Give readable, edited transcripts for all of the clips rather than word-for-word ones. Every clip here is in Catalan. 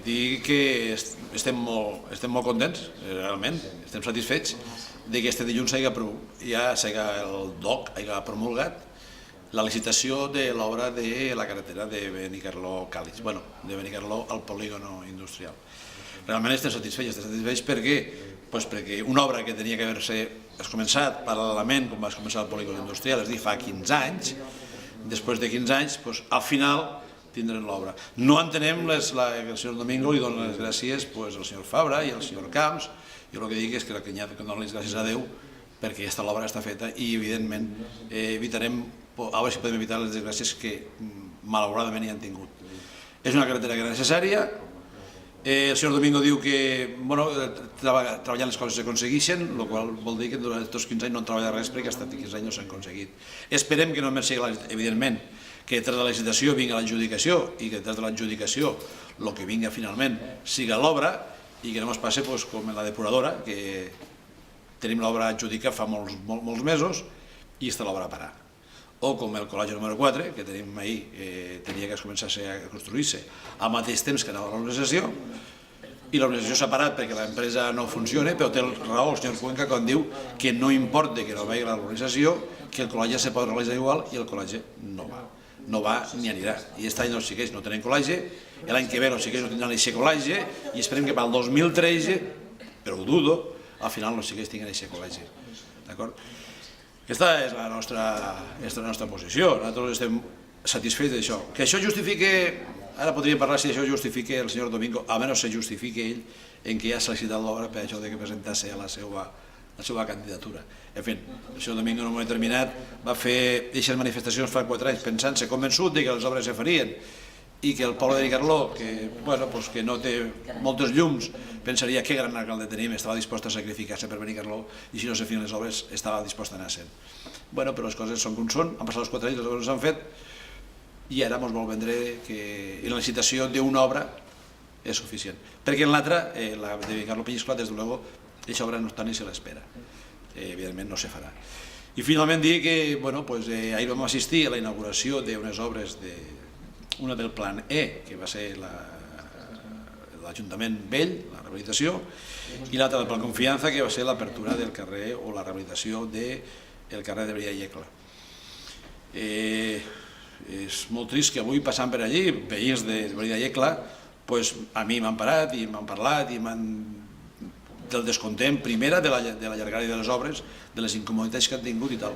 Dir que estem molt contents, realment, estem satisfets de que este dilluns ja el DOC hagi promulgat la licitació de l'obra de la carretera de Benicarló-Càlig, de Benicarló al polígono industrial. Realment estem satisfets perquè una obra que tenia que haver-se començat paral·lelament com va començar el polígon industrial, és a dir, fa 15 anys, després de 15 anys, al final tindrem l'obra. No entenem el senyor Domingo li dona les gràcies al senyor Fabra i al senyor Camps. Jo el que dic és que dono les gràcies a Déu perquè l'obra està feta i evidentment evitarem, a veure si podem evitar les desgràcies que malauradament hi han tingut. És una carretera que era necessària. El senyor Domingo diu que treballant les coses s'aconsegueixen, el qual vol dir que durant aquests 15 anys no han treballat res perquè fins 15 anys no s'han aconseguit. Esperem que només sigui, evidentment, que tras de la licitació vingui l'adjudicació i que tras de l'adjudicació el que vingui finalment siga l'obra i que no ens passi com en la depuradora, que tenim l'obra adjudicada fa molts mesos i està l'obra a parar. O com el col·legi número 4, que tenim ahir, tenia que començar a construir-se al mateix temps que anava l'organització, i l'organització s'ha parat perquè l'empresa no funciona, però té raó el senyor Cuenca quan diu que no importa que no vegi l'organització, que el col·legi se pot realitzar igual i el col·legi no va. No va ni anirà. I aquest any els xiquets no tenen col·legi, l'any que ve els xiquets no tindran aquest col·legi i esperem que pel 2013, però ho dudo, al final els xiquets tinguin aquest col·legi. D'acord? Aquesta és la nostra posició. Nosaltres estem satisfets d'això. Que això justifique, ara podríem parlar si això justifique el senyor Domingo, almenys se justifique ell en què ja s'ha licitat l'obra per això que presentase la seva candidatura. En fi, el senyor Domingo en un moment determinat va fer aquestes manifestacions fa 4 anys pensant-se convençut que les obres se farien i que el poble de Benicarló, que no té moltes llums, pensaria que gran alcalde tenim, estava dispost a sacrificar-se per Benicarló i si no se feien les obres estava dispost a anar-se'n. Però les coses són com són, han passat els 4 anys, les obres s'han fet i ara ens vol vendre que la licitació d'una obra és suficient. Perquè en l'altra, la de Benicarló-Penyiscola, des de luego, aquesta obra no està ni se l'espera. Evidentment no se farà. I finalment dir que ahir vam assistir a la inauguració d'unes obres, una del Plan E, que va ser l'Ajuntament Vell, la rehabilitació, i l'altra del Plan Confiança, que va ser l'apertura del carrer o la rehabilitació del carrer de Brilla Iecla. És molt trist que avui passant per allí, veïns de Brilla Iecla, a mi m'han parat i m'han parlat i del descontent, primera de la llargada de les obres, de les incomoditats que han tingut i tal,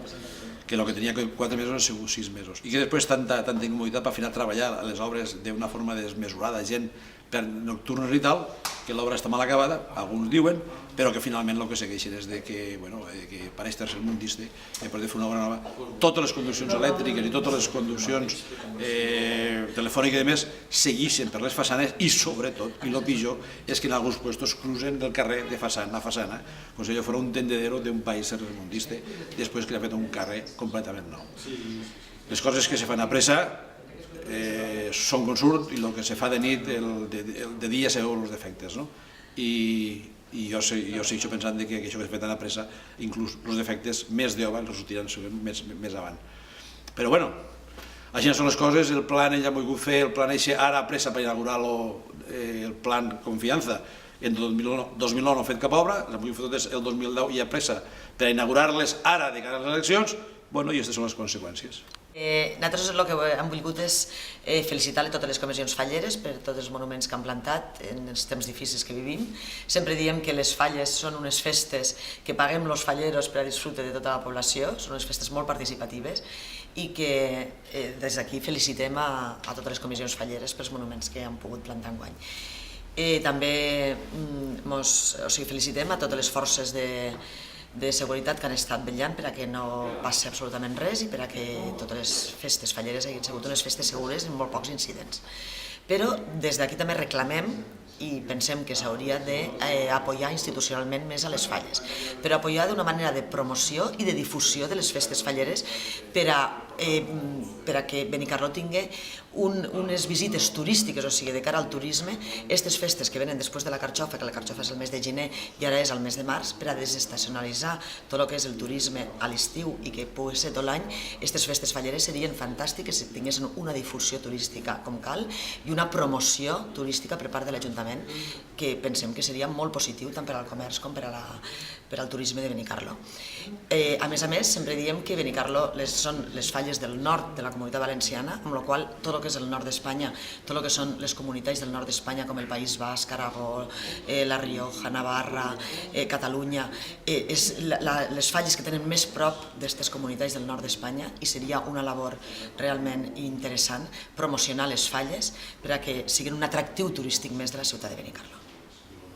que el que tenia 4 mesos han sigut 6 mesos, i que després tanta incomoditat per final treballar a les obres d'una forma desmesurada, gent per nocturns i tal, que l'obra està mal acabada, alguns diuen, però que finalment el que segueixen és que pareix tercermundista, que per fer una obra nova, totes les conduccions elèctriques i totes les conduccions telefòniques i més segueixen per les façanes i sobretot, i el pitjor, és que en alguns llocs cruzen del carrer de façana a façana, com si allò fos un tendedero d'un país tercermundista, després que ha fet un carrer completament nou. Les coses que se fan a pressa són com surt i el que se fa de nit, de dia se veuen els defectes. I jo segueixo pensant que això que es fa tan a pressa, inclús els defectes més d'obra els sortiran més avant. Però bueno, així són les coses, el plan ell ha volgut fer, el plan eixe ara a pressa per inaugurar el plan Confianza. En 2009 no ha fet cap obra, el 2010 i a pressa per inaugurar-les ara de cara a les eleccions, i aquestes són les conseqüències. Nosaltres el que hem volgut és felicitar totes les comissions falleres per tots els monuments que han plantat en els temps difícils que vivim. Sempre diem que les falles són unes festes que paguem els falleros per a disfrute de tota la població, són unes festes molt participatives i que des d'aquí felicitem a totes les comissions falleres pels monuments que han pogut plantar enguany. També felicitem a totes les forces de seguretat que han estat vetllant perquè no passi absolutament res i perquè totes les festes falleres hagin sigut unes festes segures amb molt pocs incidents. Però des d'aquí també reclamem i pensem que s'hauria d'apoyar institucionalment més a les falles, però apoyar d'una manera de promoció i de difusió de les festes falleres per a per a que Benicarló tingui unes visites turístiques, o sigui, de cara al turisme, aquestes festes que venen després de la carxofa, que la carxofa és el mes de gener i ara és el mes de març, per a desestacionalitzar tot el que és el turisme a l'estiu i que pugui ser tot l'any, aquestes festes falleres serien fantàstiques si tinguessin una difusió turística com cal i una promoció turística per part de l'Ajuntament, que pensem que seria molt positiu tant per al comerç com per al turisme de Benicarló. A més, sempre diem que Benicarló són les falles del nord de la Comunitat Valenciana, amb la qual tot el que és el nord d'Espanya, tot el que són les comunitats del nord d'Espanya, com el País Basc, Aragó, La Rioja, Navarra, Catalunya, les falles que tenen més prop d'aquestes comunitats del nord d'Espanya, i seria una labor realment interessant promocionar les falles per a que siguin un atractiu turístic més de la ciutat de Benicarló.